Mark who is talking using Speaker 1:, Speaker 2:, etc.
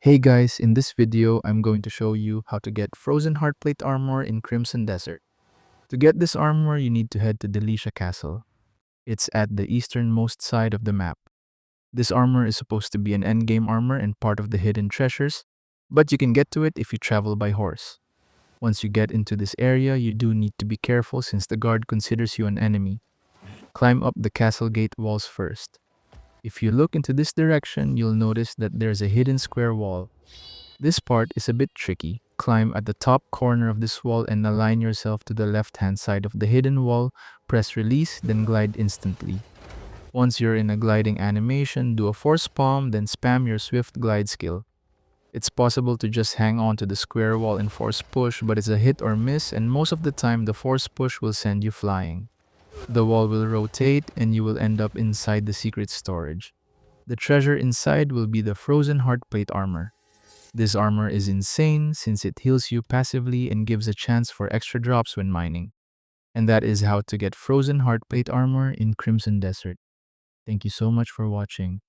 Speaker 1: Hey guys, in this video, I'm going to show you how to get Frozen Heartplate armor in Crimson Desert. To get this armor, you need to head to Delisha Castle. It's at the easternmost side of the map. This armor is supposed to be an endgame armor and part of the hidden treasures, but you can get to it if you travel by horse. Once you get into this area, you do need to be careful since the guard considers you an enemy. Climb up the castle gate walls first. If you look into this direction, you'll notice that there's a hidden square wall. This part is a bit tricky. Climb at the top corner of this wall and align yourself to the left-hand side of the hidden wall. Press release, then glide instantly. Once you're in a gliding animation, do a force palm, then spam your swift glide skill. It's possible to just hang on to the square wall and force push, but it's a hit or miss, and most of the time the force push will send you flying. The wall will rotate and you will end up inside the secret storage. The treasure inside will be the Frozen Heartplate armor. This armor is insane since it heals you passively and gives a chance for extra drops when mining. And that is how to get Frozen Heartplate armor in Crimson Desert. Thank you so much for watching.